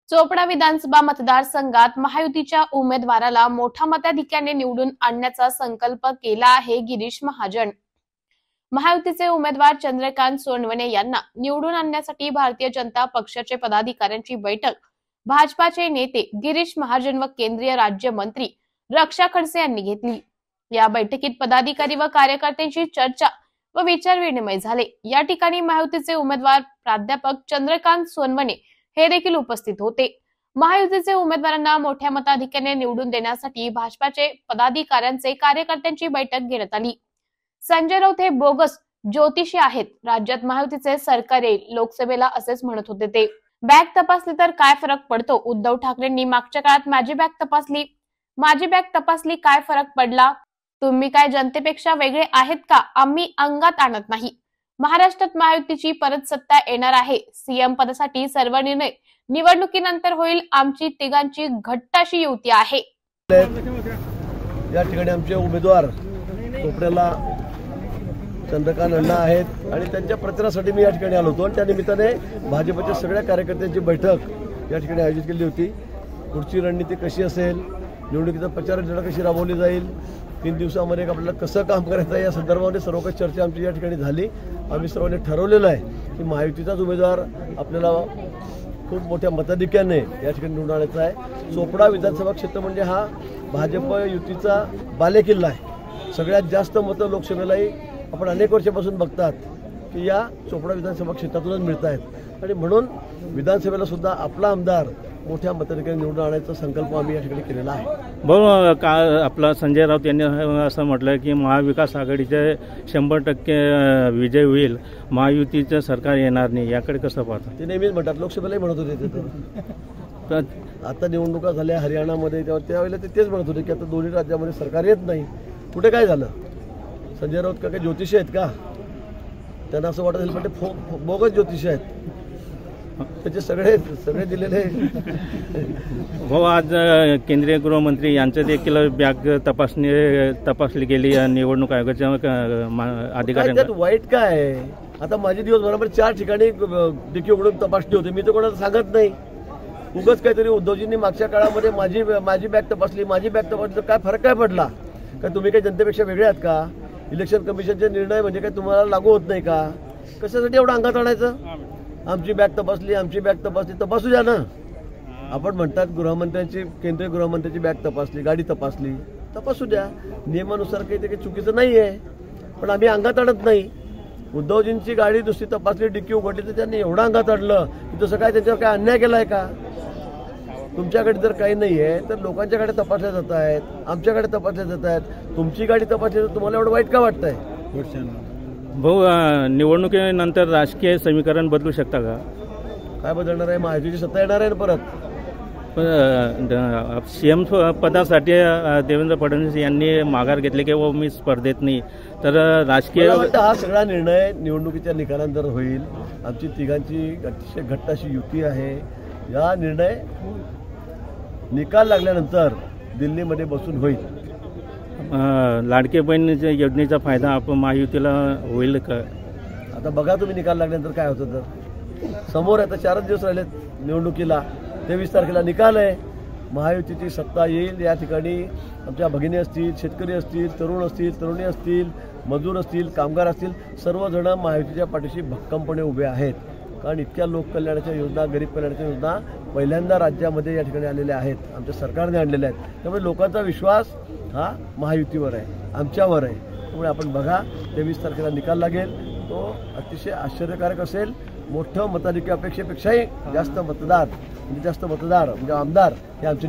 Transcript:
चोपडा विधानसभा मतदारसंघात महायुतीच्या उमेदवाराला मोठ्या मताधिक्याने निवडून आणण्याचा संकल्प केला आहे गिरीश महाजन। महायुतीचे उमेदवार चंद्रकांत सोनवणे यांना निवडून आणण्यासाठी भारतीय जनता पक्षाचे पदाधिकाऱ्यांची बैठक भाजपाचे नेते गिरीश महाजन व केंद्रीय राज्यमंत्री रक्षा खडसे यांनी घेतली। या बैठकीत पदाधिकारी व कार्यकर्त्यांची चर्चा व विचारविनिमय झाले। या ठिकाणी महायुतीचे उमेदवार प्राध्यापक चंद्रकांत सोनवणे हे देखील उपस्थित होते। महायुतीचे उमेदवारांना मोठ्या मताधिक्याने निवडून देण्यासाठी भाजपाचे पदाधिकाऱ्यांचे कार्यकर्त्यांची बैठक घेण्यात आली। संजय राऊत हे बोगस ज्योतिषी आहेत, राज्यात महायुतीचे सरकार येईल, लोकसभेला असेच म्हणत होते ते। बॅग तपासली तर काय फरक पडतो? उद्धव ठाकरेंनी मागच्या काळात माझी बॅग तपासली काय फरक पडला? तुम्ही काय जनतेपेक्षा वेगळे आहेत का? आम्ही अंगात आणत नाही। महाराष्ट्रात महायुतीची परत सत्ता येणार आहे। सीएम पदासाठी सर्व निर्णय निवडणुकीनंतर होईल। आमची तिघांची घट्ट अशी युती आहे। या ठिकाणी आमचे उमेदवार चोपड्याला चंद्रकांत अण्णा आहेत आणि त्यांच्या प्रचारासाठी मी या ठिकाणी आलो होतो। त्या निमित्ताने भाजपच्या सगळ्या कार्यकर्त्यांची बैठक या ठिकाणी आयोजित केली होती। पुढची रणनीती कशी असेल, निवडणुकीचा प्रचार जरा कशी राबवली जाईल, 3 दिवसामध्ये आपल्याला कसं काम करायचं आहे या संदर्भामध्ये सर्व काही चर्चा आमची या ठिकाणी झाली। आम्ही सर्वांनी ठरवलेलं आहे की महायुतीचाच उमेदवार आपल्याला खूप मोठ्या मताधिक्याने या ठिकाणी निवडून आणायचा आहे। चोपडा विधानसभा क्षेत्र म्हणजे हा भाजप युतीचा बालेकिल्ला आहे। सगळ्यात जास्त मतं लोकसभेलाही आपण अनेक वर्षापासून बघतात की या चोपडा विधानसभा क्षेत्रातूनच मिळत आहेत आणि म्हणून विधानसभेला सुद्धा आपला आमदार मोठ्या मताधिक्याने निवडून आणायचा संकल्प आम्ही या ठिकाणी केलेला आहे। आपला संजय राऊत यांनी असं म्हटलं की महाविकास आघाडीचे 100% विजय होईल, महायुतीचं सरकार येणार नाही, याकडे कसं पाहता? ते नेहमीच म्हणतात, लोकसभेलाही म्हणत होते ते। आता निवडणुका झाल्या हरियाणामध्ये, त्यावेळेला ते तेच म्हणत होते की आता दोन्ही राज्यामध्ये सरकार येत नाही। कुठे काय झालं? संजय राऊत का काही ज्योतिषी आहेत का? त्यांना असं वाटत असेल पण ते बोगस ज्योतिषी आहेत, त्याचे सगळे दिलेले। हो, आज केंद्रीय गृहमंत्री यांचं देखील बॅग तपासली गेली निवडणूक आयोगाच्या अधिकाऱ्यांनी। वाईट काय आहे? आता माझी दिवसभरामध्ये 4 ठिकाणी डिकी उघडून तपासणी होती, मी तर कोणाला सांगत नाही। उगाच काहीतरी उद्धवजींनी मागच्या काळामध्ये माझी बॅग तपासली तर काय फरक काय पडला? काय तुम्ही काही जनतेपेक्षा वेगळे आहात का? इलेक्शन कमिशनचे निर्णय म्हणजे काय तुम्हाला लागू होत नाही का? कशासाठी एवढं अंगात आणायचं? आमची बॅग तपासली तपासू द्या ना। आपण म्हणतात गृहमंत्र्यांची, केंद्रीय गृहमंत्र्यांची बॅग तपासली, गाडी तपासू द्या। नियमानुसार काही ते काही चुकीचं नाही आहे, पण आम्ही अंगात आणत नाही। उद्धवजींची गाडी दुसरी तपासली, डिक्की उघडली तर त्यांनी एवढं अंगात आणलं की तसं काय त्यांच्यावर काय अन्याय केलाय का? तुमच्याकडे जर काही नाही आहे तर लोकांच्याकडे तपासल्या जात आहेत, आमच्याकडे तपासल्या जात आहेत। तुमची गाडी तपासली तर तुम्हाला एवढं वाईट का वाटतंय? भाऊ, निवडणुकीनंतर राजकीय समीकरण बदलू शकता का? काय बदलणार आहे? महायुतीची सत्ता येणार आहे ना परत। सीएम पदासाठी देवेंद्र फडणवीस यांनी माघार घेतली की मी स्पर्धेत नाही, तर राजकीय हा सगळा निर्णय निवडणुकीच्या निकालानंतर होईल। आमची तिघांची अतिशय घट्ट अशी युती आहे। या निर्णय निकाल लागल्यानंतर दिल्लीमध्ये बसून होईल। लाडके बहीण योजनेचा फायदा आपण महायुतीला होईल का? आता बघा तुम्ही निकाल लागल्यानंतर काय होतं तर। समोर आता 4 दिवस राहिलेत निवडणुकीला, 23 तारखेला निकाल आहे। महायुतीची सत्ता येईल। या ठिकाणी आमच्या भगिनी असतील, शेतकरी असतील, तरुण असतील, तरुणी असतील, मजूर असतील, कामगार असतील, सर्वजण महायुतीच्या पाठीशी भक्कमपणे उभे आहेत। कारण इतक्या लोककल्याणाच्या योजना, गरीब कल्याणाच्या योजना पहिल्यांदा राज्यामध्ये या ठिकाणी आलेल्या आहेत, आमच्या सरकारने आणलेल्या आहेत। त्यामुळे लोकांचा विश्वास हा महायुतीवर आहे, आमच्यावर आहे। त्यामुळे आपण बघा, 23 तारखेला निकाल लागेल, तो अतिशय आश्चर्यकारक असेल। मोठं मताधिक्य अपेक्षेपेक्षाही जास्त मतदार म्हणजे आमदार हे आमचे